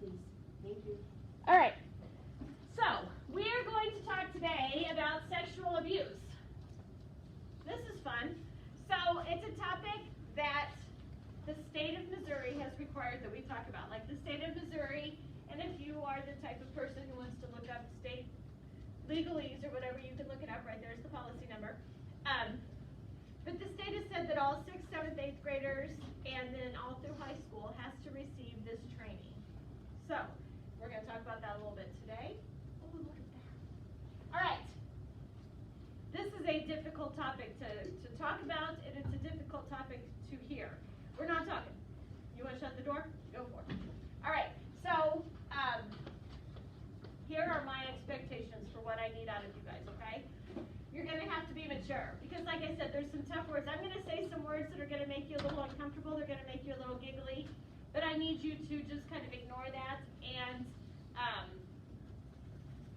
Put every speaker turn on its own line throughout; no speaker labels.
please. Thank you.
All right. So, we are going to talk today about sexual abuse. This is fun. So, it's a topic that the state of Missouri has required that we talk about. Like the state of Missouri, and if you are the type of person who wants to look up state legalese or whatever, you can look it up. Right there's the policy number. But the state has said that all 6th, 7th, 8th graders and then all through high school has to receive this training. So, we're going to talk about that a little bit today. Oh, look at that. All right. This is a difficult topic to talk about, and it's a difficult topic to hear. We're not talking. You want to shut the door? Go for it. All right. So, here are my expectations for what I need out of you guys, okay? You're going to have to be mature because, like I said, there's some tough words. I'm going to say some words that are going to make you a little uncomfortable. They're going to make you a little giggly. But I need you to just kind of ignore that and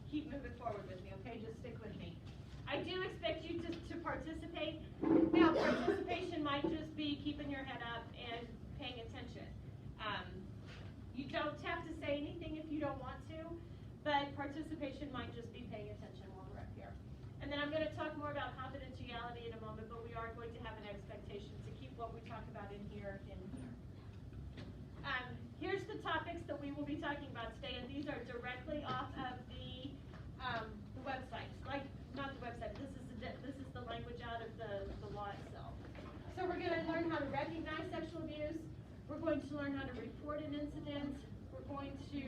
keep moving forward with me, okay? Just stick with me. I do expect you to participate. Now, participation might just be keeping your head up and paying attention. You don't have to say anything if you don't want to, but participation might just be paying attention while we're up here. And then I'm going to talk more about confidentiality in a moment, but we are going to have an expectation to keep what we talk about in here in here. Here's the topics that we will be talking about today, and these are directly off of the website. Like, not the website, this is the language out of the law itself. So we're going to learn how to recognize sexual abuse. We're going to learn how to report an incident. We're going to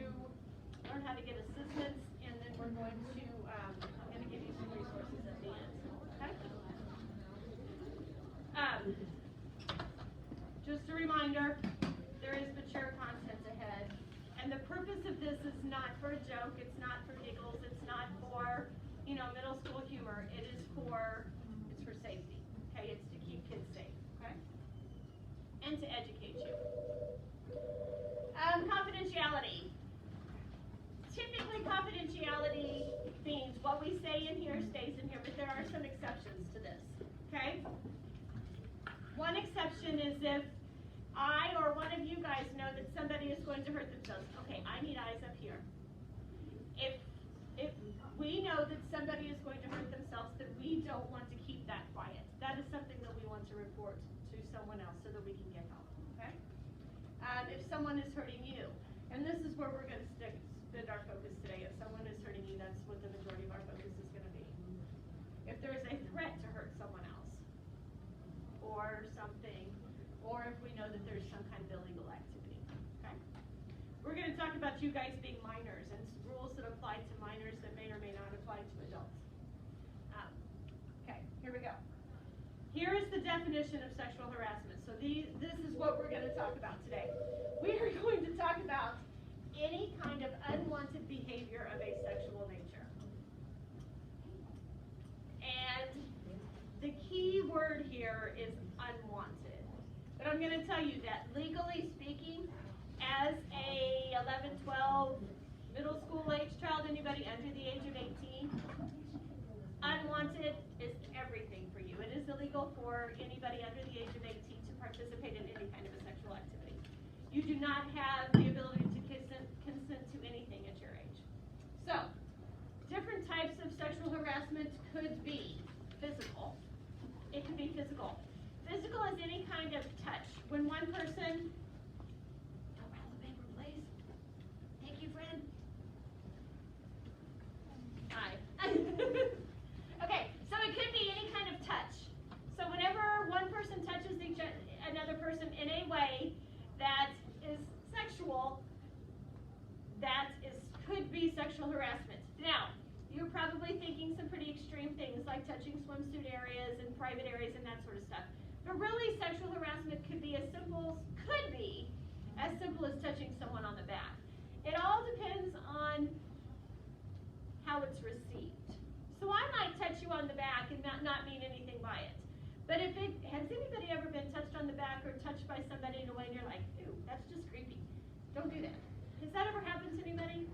learn how to get assistance, and then we're going to, I'm going to give you some resources at the end. Okay? Just a reminder, there is mature content ahead. And the purpose of this is not for a joke, it's not for giggles, it's not for, middle school humor. It's for safety, okay? It's to keep kids safe, okay? And to educate you. Confidentiality. Typically, confidentiality means what we say in here stays in here, but there are some exceptions to this, okay? One exception is if I or one of you guys know that somebody is going to hurt themselves. Okay, I need eyes up here. If we know that somebody is going to hurt themselves, then we don't want to keep that quiet. That is something that we want to report to someone else so that we can get help, okay? If someone is hurting you, and this is where we're going to spend our focus today. If someone is hurting you, that's what the majority of our focus is going to be. If there is a threat to hurt someone else, or something, or if we know that there's some kind of illegal activity, okay? We're going to talk about you guys being minors and rules that apply to minors that may or may not apply to adults. Okay, here we go. Here is the definition of sexual harassment. So this is what we're going to talk about today. We are going to talk about any kind of unwanted behavior of a sexual nature. And the key word here is unwanted. But I'm going to tell you that legally speaking, as a 11, 12, middle school age child, anybody under the age of 18, unwanted is everything for you. It is illegal for anybody under the age of 18 to participate in any kind of a sexual activity. You do not have the ability to consent to anything at your age. So, different types of sexual harassment could be physical. It could be physical. Physical is any kind of touch. When one person, don't rattle the paper, please. Thank you, friend. Hi. Okay, so it could be any kind of touch. So whenever one person touches another person in a way that is sexual, that could be sexual harassment. Now, you're probably thinking some pretty extreme things like touching swimsuit areas and private areas and that sort of stuff. But really, sexual harassment could be as simple as touching someone on the back. It all depends on how it's received. So I might touch you on the back and not mean anything by it. But has anybody ever been touched on the back or touched by somebody in a way and you're like, ew, that's just creepy. Don't do that. Has that ever happened to anybody?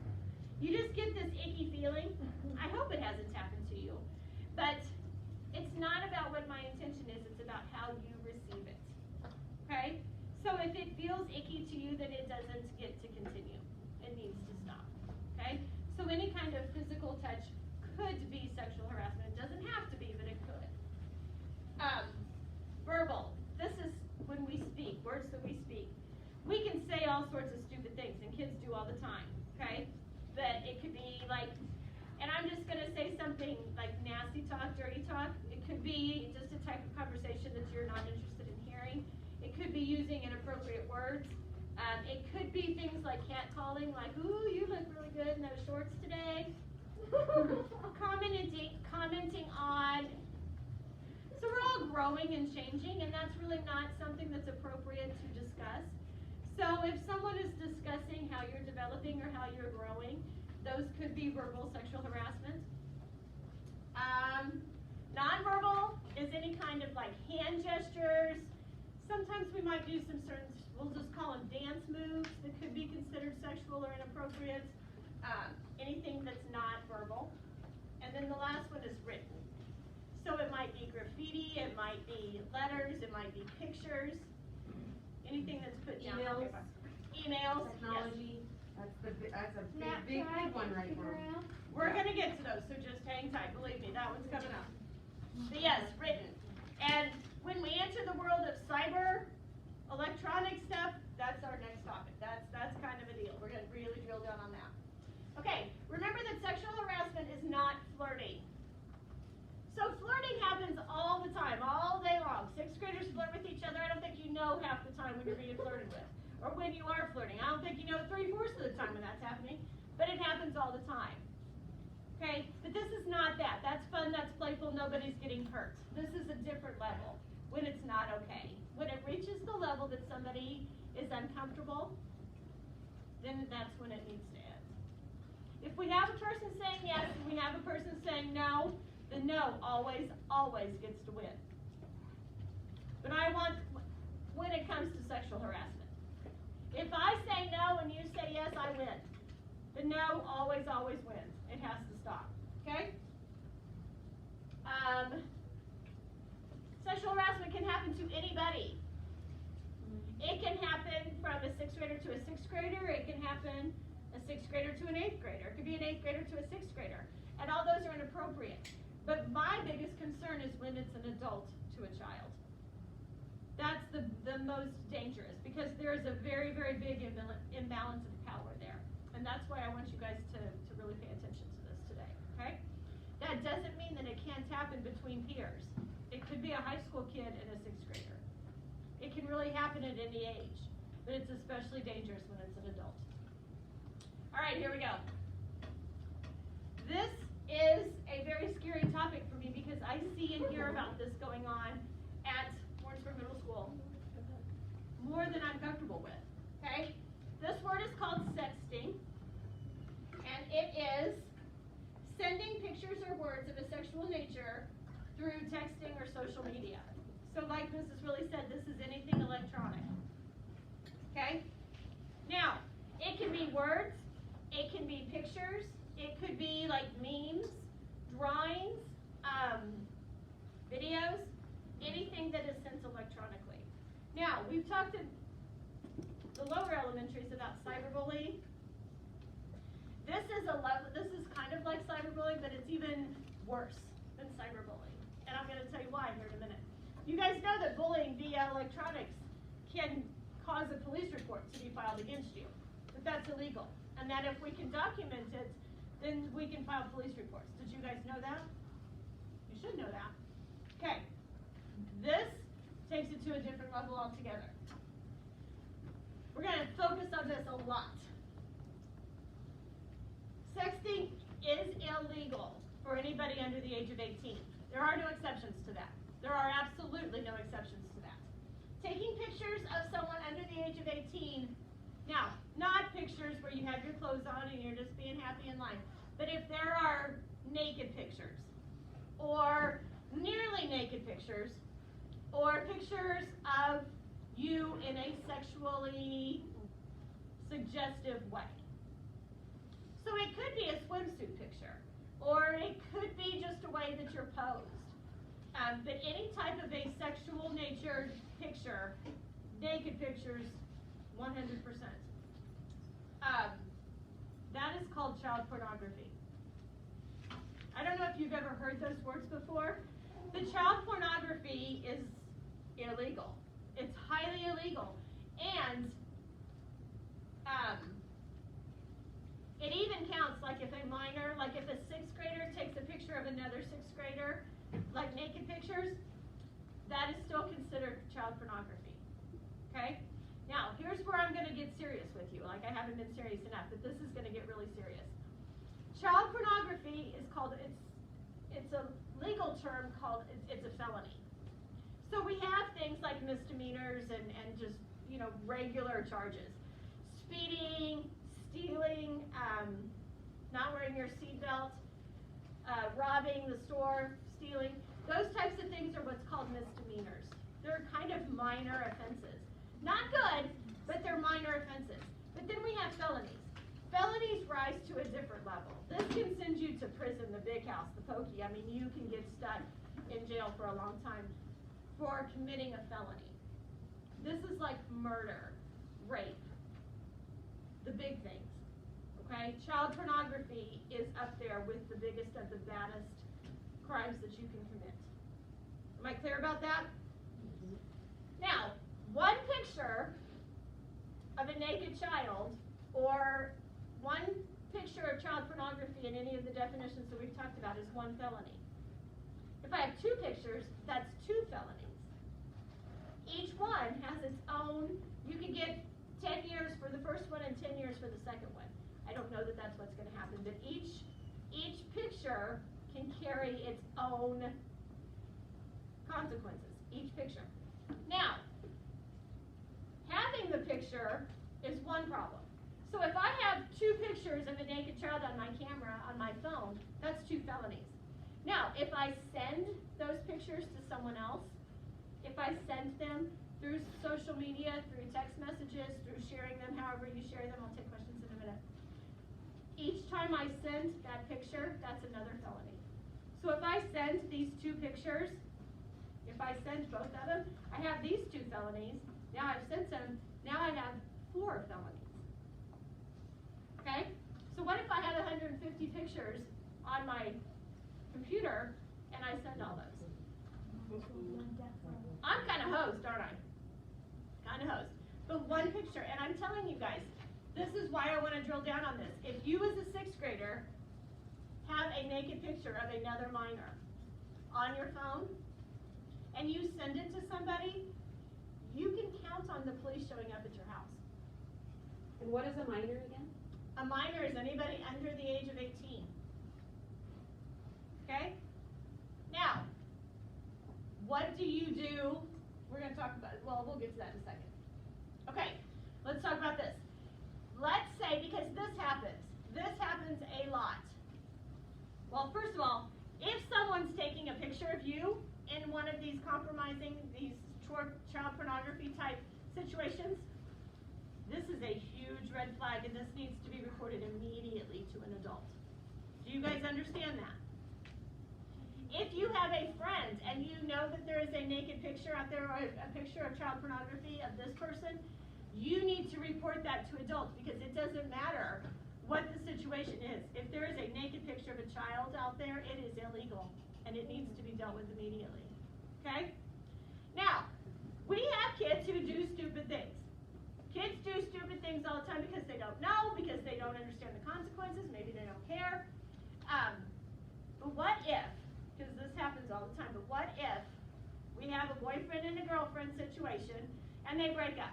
You just get this icky feeling. I hope it hasn't happened to you. But it's not about what my intention is, it's about how you receive it. Okay? So if it feels icky to you, then it doesn't get to continue. It all sorts of stupid things, and kids do all the time, okay? But it could be like, and I'm just going to say something like nasty talk, dirty talk. It could be just a type of conversation that you're not interested in hearing. It could be using inappropriate words. It could be things like catcalling, like, ooh, you look really good in those shorts today. Commenting on. So we're all growing and changing, and that's really not something that's appropriate to discuss. So if someone is discussing how you're developing or how you're growing, those could be verbal sexual harassment. Nonverbal is any kind of like hand gestures. Sometimes we might do some certain, we'll just call them dance moves that could be considered sexual or inappropriate. Anything that's not verbal. And then the last one is written. So it might be graffiti, it might be letters, it might be pictures. Anything that's put down on paper. Emails.
Technology.
Yes.
That's a big one right now.
We're going to get to those, so just hang tight. Believe me, that one's coming up. But yes, written. And when we enter the world of cyber, electronic stuff, that's our next topic. That's kind of a deal. We're going to really drill down on that. Okay, remember that sexual harassment is not flirting. So flirting happens all the time, all day long. Sixth graders flirt with each other. I don't think you know half the time when you're being flirted with, or when you are flirting. I don't think you know 3/4 of the time when that's happening, but it happens all the time. Okay, but this is not that. That's fun, that's playful, nobody's getting hurt. This is a different level when it's not okay. When it reaches the level that somebody is uncomfortable, then that's when it needs to end. If we have a person saying yes and we have a person saying no, the no always gets to win. But I want, when it comes to sexual harassment, if I say no and you say yes, I win. The no always wins. It has to stop. Okay? Sexual harassment can happen to anybody. It can happen from a 6th grader to a 6th grader. It can happen a 6th grader to an 8th grader. It could be an 8th grader to a 6th grader. And all those are inappropriate. But my biggest concern is when it's an adult to a child. That's the most dangerous, because there is a very, very big imbalance of power there. And that's why I want you guys to really pay attention to this today, okay? That doesn't mean that it can't happen between peers. It could be a high school kid and a 6th grader. It can really happen at any age, but it's especially dangerous when it's an adult. All right, here we go. This is a very scary topic for me because I see and hear about this going on at Warrensburg Middle School more than I'm comfortable with, okay? This word is called sexting, and it is sending pictures or words of a sexual nature through texting or social media. So like Mrs. Willie said, this is anything electronic, okay? Now, it can be words, it can be pictures, it could be like memes, drawings, videos, anything that is sent electronically. Now, we've talked in the lower elementaries about cyberbullying. This is kind of like cyberbullying, but it's even worse than cyberbullying. And I'm going to tell you why here in a minute. You guys know that bullying via electronics can cause a police report to be filed against you. That that's illegal. And that if we can document it, then we can file police reports. Did you guys know that? You should know that. Okay. This takes it to a different level altogether. We're going to focus on this a lot. Sexting is illegal for anybody under the age of 18. There are no exceptions to that. There are absolutely no exceptions to that. Taking pictures of someone under the age of 18, now, not pictures where you have your clothes on and you're just being happy in life, but if there are naked pictures, or nearly naked pictures, or pictures of you in a sexually suggestive way. So it could be a swimsuit picture, or it could be just a way that you're posed. But any type of a sexual natured picture, naked pictures, 100%. That is called child pornography. I don't know if you've ever heard those words before, but child pornography is illegal. It's highly illegal. And like if a minor, like if a 6th grader takes a picture of another 6th grader, like naked pictures, that is still considered child pornography. Okay? Now, here's where I'm going to get serious with you. Like, I haven't been serious enough, but this is going to get really serious. Child pornography is called, it's a legal term called, it's a felony. So we have things like misdemeanors and just, you know, regular charges. Speeding, stealing, not wearing your seatbelt, robbing the store, stealing. Those types of things are what's called misdemeanors. They're kind of minor offenses. Not good, but they're minor offenses. But then we have felonies. Felonies rise to a different level. This can send you to prison, the big house, the pokey. I mean, you can get stuck in jail for a long time for committing a felony. This is like murder, rape, the big things. Okay? Child pornography is up there with the biggest of the baddest crimes that you can commit. Am I clear about that? Mm-hmm. Now, one picture of a naked child or one picture of child pornography in any of the definitions that we've talked about is one felony. If I have 2 pictures, that's 2 felonies. Each one has its own, you can get 10 years for the first one and 10 years for the second one. I don't know that that's what's going to happen, but each picture can carry its own consequences, each picture. Now, having the picture is one problem. So if I have 2 pictures of a naked child on my camera, on my phone, that's 2 felonies. Now, if I send those pictures to someone else, if I send them through social media, through text messages, through sharing them, however you share them, I'll take questions in a minute. Each time I send that picture, that's another felony. So if I send these 2 pictures, if I send both of them, I have these 2 felonies. Now I've sent them, now I have 4 felonies. Okay? So what if I had 150 pictures on my computer and I send all those? I'm kind of host, aren't I? Kind of host. But one picture, and I'm telling you guys, this is why I want to drill down on this. If you as a 6th grader have a naked picture of another minor on your phone and you send it to somebody, you can count on the police showing up at your house.
And what is a minor again?
A minor is anybody under the age of 18. Okay? Now, what do you do? We're going to talk about it. Well, we'll get to that in a second. Okay, let's talk about this. Let's say, because this happens a lot. Well, first of all, if someone's taking a picture of you in one of these compromising, these child pornography type situations, this is a huge red flag, and this needs to be reported immediately to an adult. Do you guys understand that? If you have a friend and you know that there is a naked picture out there or a picture of child pornography of this person, you need to report that to adults, because it doesn't matter what the situation is. If there is a naked picture of a child out there, it is illegal, and it needs to be dealt with immediately. Okay? Now, we have kids who do stupid things. Kids do stupid things all the time because they don't know, because they don't understand the consequences, maybe they don't care. But what if, because this happens all the time, but what if we have a boyfriend and a girlfriend situation and they break up?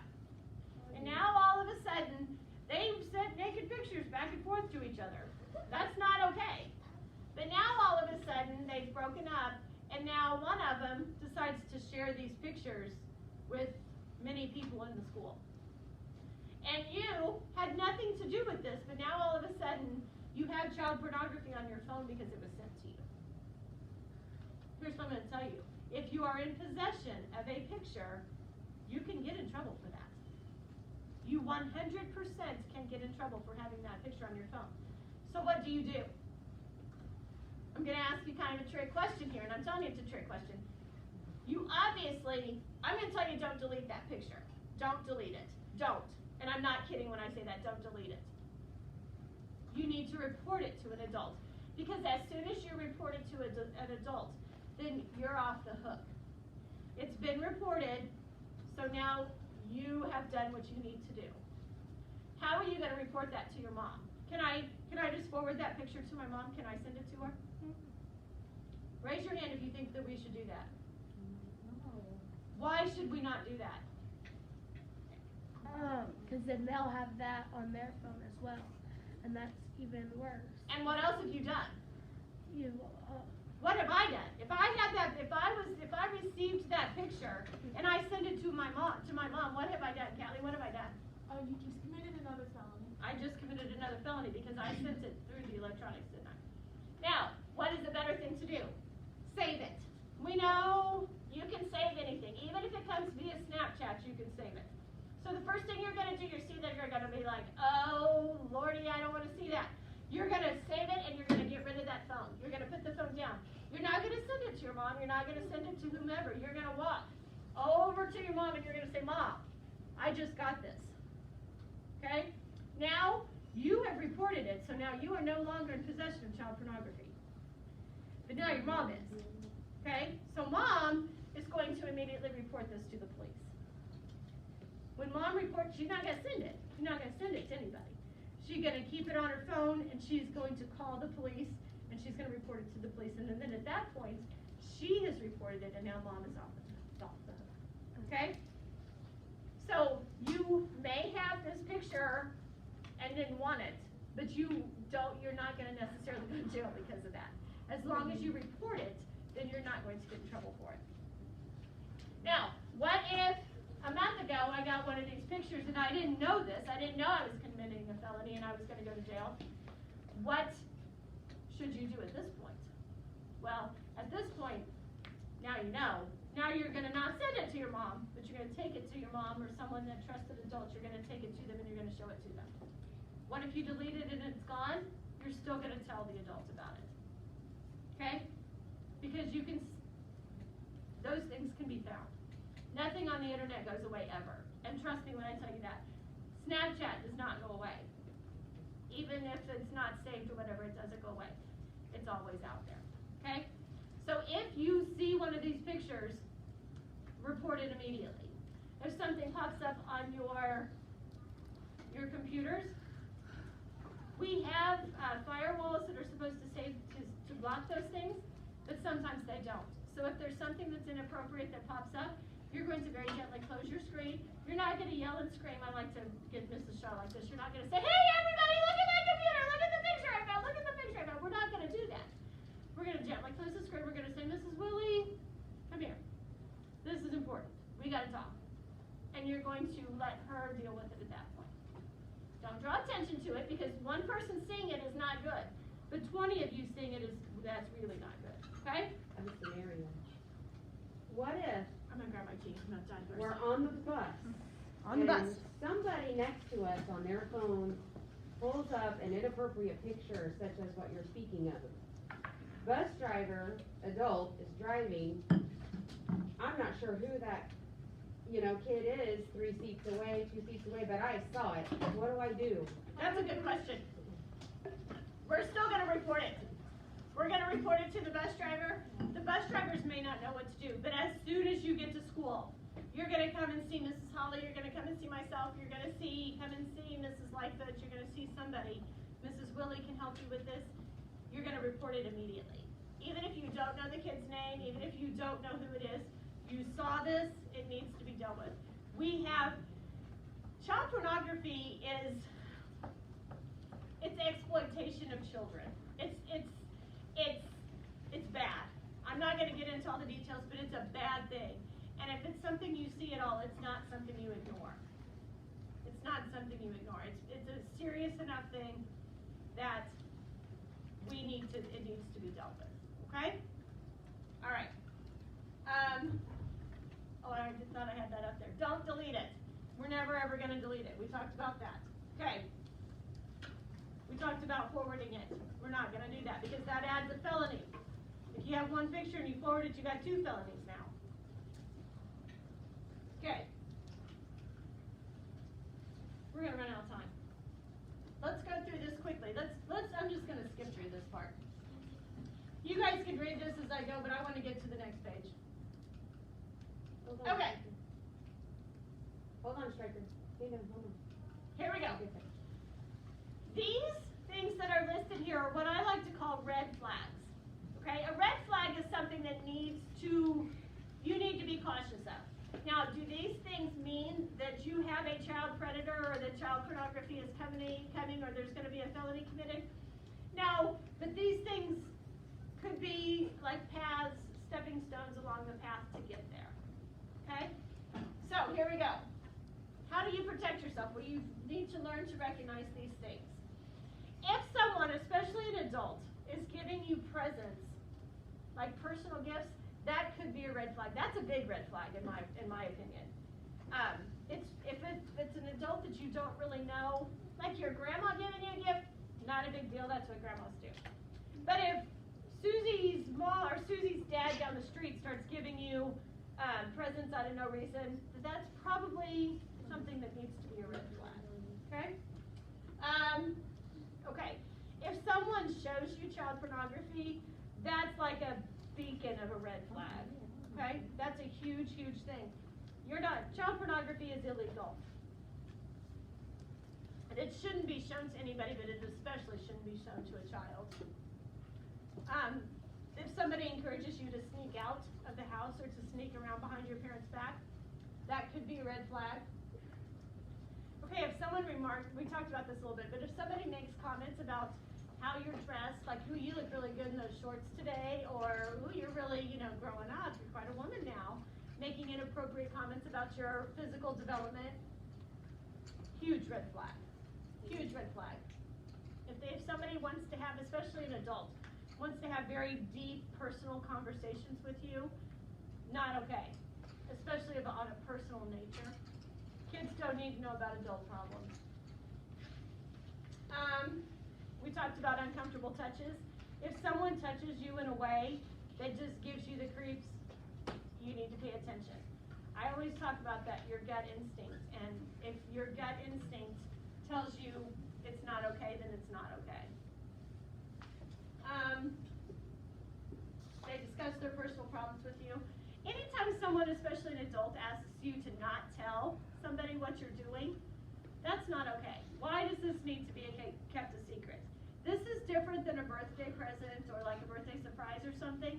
And now all of a sudden, they've sent naked pictures back and forth to each other. That's not okay. But now all of a sudden, they've broken up, and now one of them decides to share these pictures with many people in the school. And you had nothing to do with this, but now all of a sudden, you have child pornography on your phone because it was sent to you. Here's what I'm going to tell you. If you are in possession of a picture, you can get in trouble for that. You 100% can get in trouble for having that picture on your phone. So what do you do? I'm going to ask you kind of a trick question here, and I'm telling you it's a trick question. You obviously, I'm going to tell you don't delete that picture. Don't delete it. Don't. And I'm not kidding when I say that. Don't delete it. You need to report it to an adult. Because as soon as you report it to an adult, then you're off the hook. It's been reported, so now you have done what you need to do. How are you going to report that to your mom? Can I just forward that picture to my mom? Can I send it to her? Raise your hand if you think that we should do that. Why should we not do that?
Because then they'll have that on their phone as well, and that's even worse.
And what else have you done?
You,
What have I done? If I received that picture and I send it to my mom, what have I done, Callie? What have I done?
Oh, you just committed another felony.
I just committed another felony because I sent it through the electronics, didn't I? Now, what is the better thing to do? Save it. We know you can save anything. Even if it comes via Snapchat, you can save it. So the first thing you're going to do, you see that you're going to be like, oh, Lordy, I don't want to see that. You're going to save it and you're going to get rid of that phone. You're going to put the phone down. You're not going to send it to your mom. You're not going to send it to whomever. You're going to walk over to your mom and you're going to say, Mom, I just got this. Okay? Now, you have reported it, so now you are no longer in possession of child pornography. But now your mom is. Okay? So mom is going to immediately report this to the police. When mom reports, she's not going to send it. She's not going to send it to anybody. She's going to keep it on her phone, and she's going to call the police, and she's going to report it to the police. And then at that point, she has reported it, and now mom is off the hook. Okay? So you may have this picture and didn't want it, but you're not going to necessarily go to jail because of that. As long as you report it, then you're not going to get in trouble for it. Now, what if a month ago I got one of these pictures and I didn't know this, I didn't know I was committing a felony and I was going to go to jail? What should you do at this point? Well, at this point, now you know. Now you're going to not send it to your mom, but you're going to take it to your mom or someone that trusted adults. You're going to take it to them and you're going to show it to them. What if you delete it and it's gone? You're still going to tell the adults about it. Okay? Because those things can be found. Nothing on the internet goes away ever. And trust me when I tell you that. Snapchat does not go away. Even if it's not saved or whatever, it doesn't go away. It's always out there. Okay? So if you see one of these pictures, report it immediately. If something pops up on your computers, we have firewalls that are supposed to save to block those things, but sometimes they don't. So if there's something that's inappropriate that pops up, you're going to very gently close your screen. You're not going to yell and scream. I like to get Mrs. Shaw like this. You're not going to say, hey, everybody, look at my computer. Look at the picture I found. Look at the picture I found. We're not going to do that. We're going to gently close the screen. We're going to say, Mrs. Willie, come here. This is important. We got to talk. And you're going to let her deal with it at that point. Don't draw attention to it because one person seeing it is not good. But 20 of you seeing it that's really not good. Okay?
I have a scenario. What if
I'm going to grab my tea. I'm not done first.
we're on the bus?
On the bus.
and somebody next to us on their phone pulls up an inappropriate picture such as what you're speaking of. Bus driver, adult, is driving. I'm not sure who that, kid is, 3 seats away, 2 seats away, but I saw it. What do I do?
That's a good question. We're still going to report it. We're going to report it to the bus driver. The bus drivers may not know what to do, but as soon as you get to school, you're going to come and see Mrs. Holly, you're going to come and see myself, you're going to come and see Mrs. Lightfoot, you're going to see somebody. Mrs. Willie can help you with this. You're going to report it immediately. Even if you don't know the kid's name, even if you don't know who it is, you saw this, it needs to be dealt with. Child pornography it's exploitation of children. It's bad. I'm not going to get into all the details, but it's a bad thing. And if it's something you see at all, it's not something you ignore. It's not something you ignore. It's a serious enough thing that it needs to be dealt with. Okay? All right. I just thought I had that up there. Don't delete it. We're never ever going to delete it. We talked about that. Okay. We talked about forwarding it. We're not going to do that because that adds a felony. If you have one picture and you forward it, you got 2 felonies now. Okay. We're going to run out of time. Let's go through this quickly. I'm just going to skip through this part. You guys can read this as I go, but I want to get to the next page.
Hold on.
Okay.
Hold on, Striker. Hold on.
Here we go.
I'll get there.
These red flags. Okay, a red flag is something that you need to be cautious of. Now, do these things mean that you have a child predator or that child pornography is coming or there's going to be a felony committed? No, but these things could be like paths, stepping stones along the path to get there. Okay? So, here we go. How do you protect yourself? Well, you need to learn to recognize these things. If someone, especially an adult, is giving you presents, like personal gifts, that could be a red flag. That's a big red flag in my opinion. If it's an adult that you don't really know, like your grandma giving you a gift, not a big deal. That's what grandmas do. But if Susie's mom or Susie's dad down the street starts giving you presents out of no reason, that's probably something that needs to be a red flag. Okay? Okay. If someone shows you child pornography, that's like a beacon of a red flag. Okay? That's a huge, huge thing. Child pornography is illegal. And it shouldn't be shown to anybody, but it especially shouldn't be shown to a child. If somebody encourages you to sneak out of the house or to sneak around behind your parents' back, that could be a red flag. Okay, if someone remarks, we talked about this a little bit, but if somebody makes comments about how you're dressed, like, ooh, you look really good in those shorts today, or, ooh, you're really, growing up, you're quite a woman now, making inappropriate comments about your physical development, huge red flag. Huge red flag. If somebody wants to have, especially an adult, wants to have very deep personal conversations with you, not okay. Especially on a personal nature. Kids don't need to know about adult problems. We talked about uncomfortable touches. If someone touches you in a way that just gives you the creeps, you need to pay attention. I always talk about that, your gut instinct. And if your gut instinct tells you it's not okay, then it's not okay. They discuss their personal problems with you. Anytime someone, especially an adult, asks you to not tell somebody what you're doing, that's not okay. Why does this need to be kept a secret? This is different than a birthday present or like a birthday surprise or something,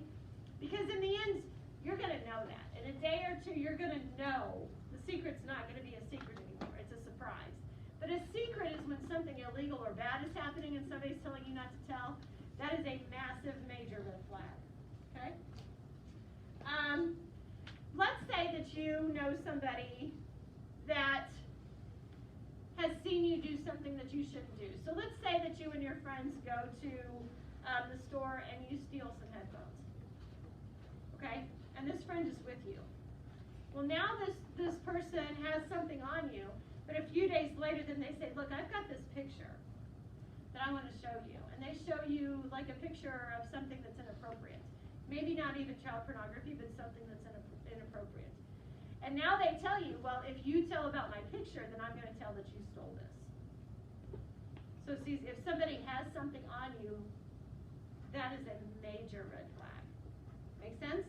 because in the end, you're going to know that. In a day or two, you're going to know the secret's not going to be a secret anymore. It's a surprise. But a secret is when something illegal or bad is happening and somebody's telling you not to tell. That is a massive, major red flag. Okay? Let's say that you know somebody that has seen you do something that you shouldn't do. So let's say that you and your friends go to the store and you steal some headphones. Okay? And this friend is with you. Well, now this person has something on you, but a few days later then they say, look, I've got this picture that I want to show you. And they show you like a picture of something that's inappropriate. Maybe not even child pornography, but something that's inappropriate. And now they tell you, well, if you tell about my picture, then I'm going to tell that you stole this. So see, if somebody has something on you, that is a major red flag. Make sense?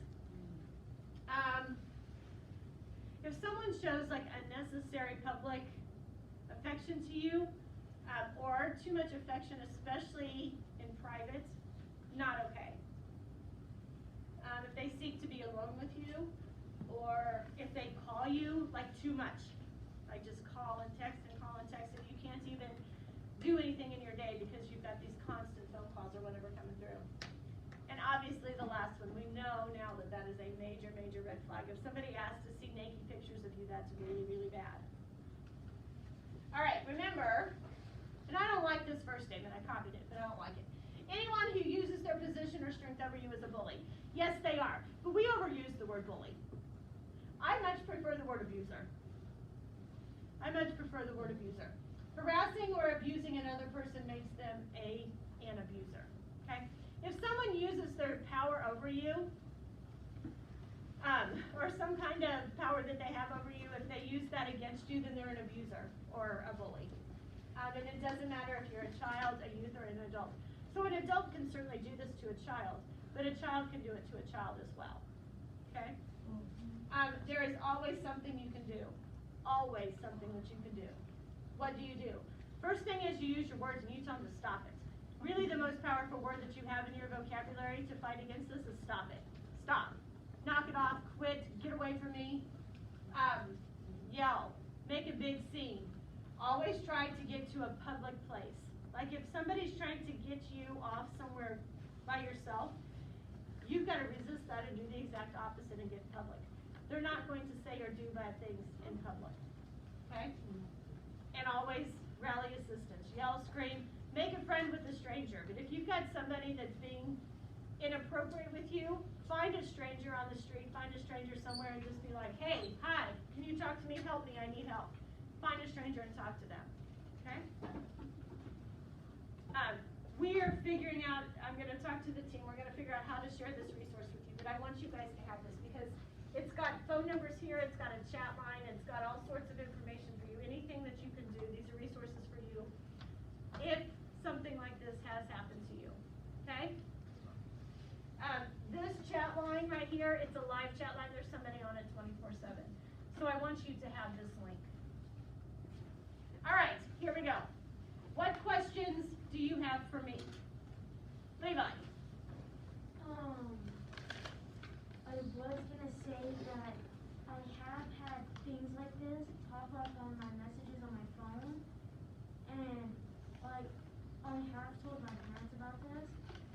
If someone shows like unnecessary public affection to you, or too much affection, especially in private, not okay. If they seek to be alone with you, or if they call you like too much, like just call and text, and you can't even do anything in your day because you've got these constant phone calls or whatever coming through. And obviously the last one, we know now that that is a major, major red flag. If somebody asks to see naked pictures of you, that's really, really bad. All right, remember, and I don't like this first statement, I copied it, but I don't like it. Anyone who uses their position or strength over you is a bully. Yes, they are, but we overuse the word bully. I much prefer the word abuser. I much prefer the word abuser. Harassing or abusing another person makes them an abuser. Okay? If someone uses their power over you, or some kind of power that they have over you, if they use that against you, then they're an abuser or a bully. And it doesn't matter if you're a child, a youth, or an adult. So an adult can certainly do this to a child, but a child can do it to a child as well. Okay? There is always something you can do. Always something that you can do. What do? First thing is you use your words and you tell them to stop it. really the most powerful word that you have in your vocabulary to fight against this is stop it. Stop. Knock it off, quit, get away from me. Yell, make a big scene. Always try to get to a public place. Like if somebody's trying to get you off somewhere by yourself, you've got to resist that and do the exact opposite and get public. They're not going to say or do bad things in public. Okay? And always rally assistance. Yell, scream, make a friend with a stranger. But if you've got somebody that's being inappropriate with you, find a stranger on the street, find a stranger somewhere and just be like, hey, hi, can you talk to me? Help me, I need help. Find a stranger and talk to them. Okay? We are figuring out, I'm going to talk to the team, we're going to figure out how to share this resource with you, but I want you guys to have this because it's got phone numbers here, it's got a chat line, it's got all sorts of information for you, anything that you can do, these are resources for you if something like this has happened to you, okay? This chat line right here, it's a live chat line, there's somebody on it 24/7, so I want you to have this link. All right, here we go. What questions do you have for me? Levi.
I was gonna say that I have had things like this pop up on my messages on my phone, and like I have told my parents about this,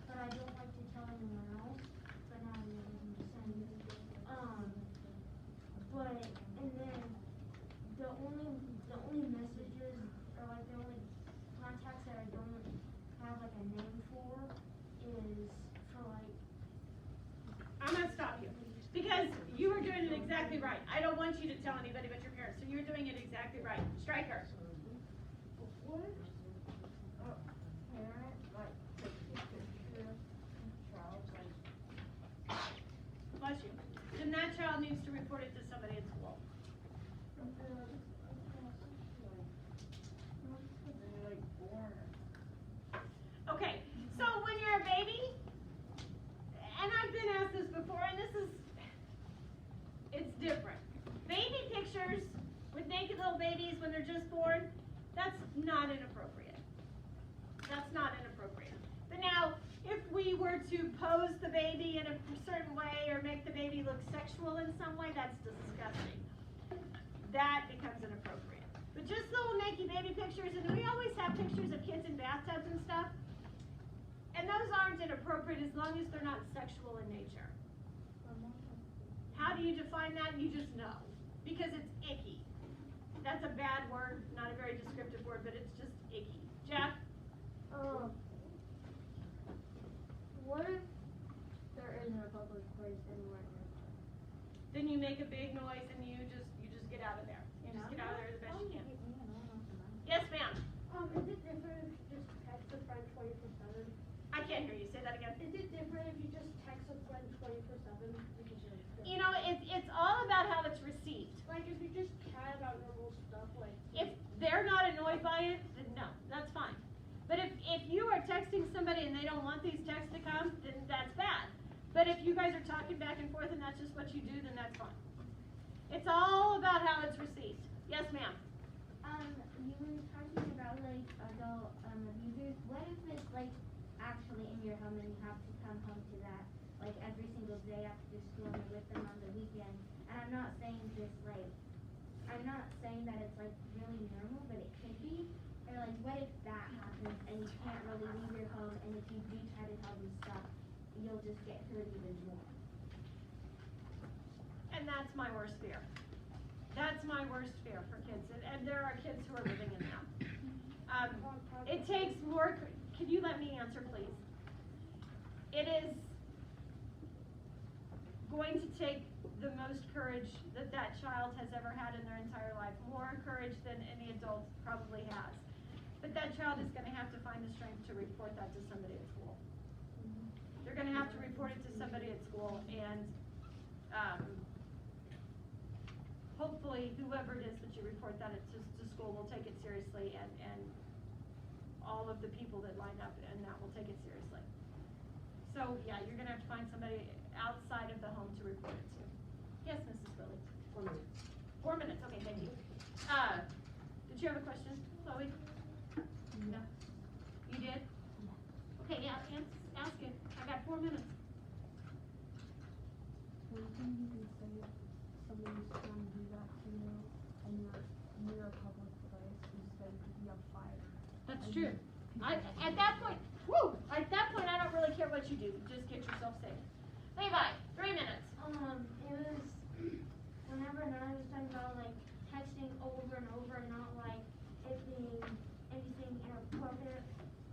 but I don't like to tell anyone else. But now I'm just saying it. But and then the only messages or like the only contacts that I don't have like a name for is for like.
I'm going to stop you because you were doing it exactly right. I don't want you to tell anybody but your parents, so you're doing it exactly right. Striker.
What? Parent, like, child, like.
Bless you. Then that child needs to report it to somebody at school. Okay, so when you're a baby, and I've been asked this before, and it's different. Baby pictures with naked little babies when they're just born, that's not inappropriate. That's not inappropriate. But now, if we were to pose the baby in a certain way or make the baby look sexual in some way, that's disgusting. That becomes inappropriate. But just little naked baby pictures, and we always have pictures of kids in bathtubs and stuff, and those aren't inappropriate as long as they're not sexual in nature. How do you define that? You just know. Because it's icky. That's a bad word, not a very descriptive word, but it's just icky. Jeff?
What if there isn't a public place anywhere near?
Then you make a big noise and you just get out of there. You just get out of there the best you can. Yes, ma'am.
Is it different if you just text a friend 24/7?
I can't hear you. Say that again.
Is it different if you just text a friend 24/7?
You know, it's all about how it's received.
Like if you just chat about normal stuff, like.
If they're not annoyed by it, then no, that's fine. But if you are texting somebody and they don't want these texts to come, then that's bad. But if you guys are talking back and forth and that's just what you do, then that's fine. It's all about how it's received. Yes, ma'am.
You were talking about like adult abusers. What if it's like actually in your home and you have to come home to that like every single day after school and you're with them on the weekend? And I'm not saying this like, I'm not saying that it's like really normal, but it could be. Or like, what if that happens and you can't really leave your home, and if you do try to tell them stuff, you'll just get hurt even more?
And that's my worst fear. That's my worst fear for kids, and there are kids who are living in that. It takes more, can you let me answer, please? It is going to take the most courage that that child has ever had in their entire life, more courage than any adult probably has. But that child is going to have to find the strength to report that to somebody at school. They're going to have to report it to somebody at school, and hopefully whoever it is that you report that to school will take it seriously, and all of the people that line up and that will take it seriously. So yeah, you're going to have to find somebody outside of the home to report it to. Yes, Mrs. Billy?
4 minutes.
4 minutes, okay, thank you. Did you have a question, Chloe? No? You did? minutes.
One thing you can say if somebody's trying to do that to you and you're near a public place is that it could be a fire.
That's true. At that point, I don't really care what you do. Just get yourself safe. Levi, 3 minutes.
It was whenever Nana was talking about like texting over and over and not like it being anything inappropriate,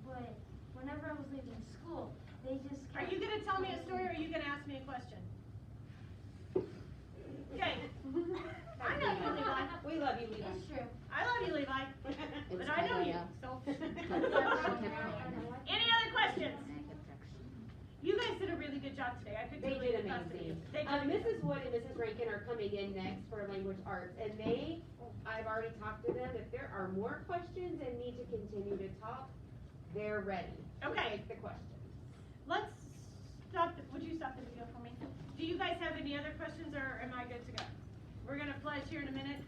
but whenever I was leaving school, they just
Are you going to tell me a story or are you going to ask me a question? Okay. I know you, Levi.
We love you, Levi.
It's true.
I love you, Levi. But I know you, so. Any other questions? You guys did a really good job today. I picked
They
really
did
good class for you.
amazing.
They did.
Mrs. Wood and Mrs. Rankin are coming in next for language arts, and I've already talked to them, if there are more questions and need to continue to talk, they're ready to
Okay.
take the questions.
Let's stop, would you stop the video for me? Do you guys have any other questions or am I good to go? We're gonna pledge here in a minute.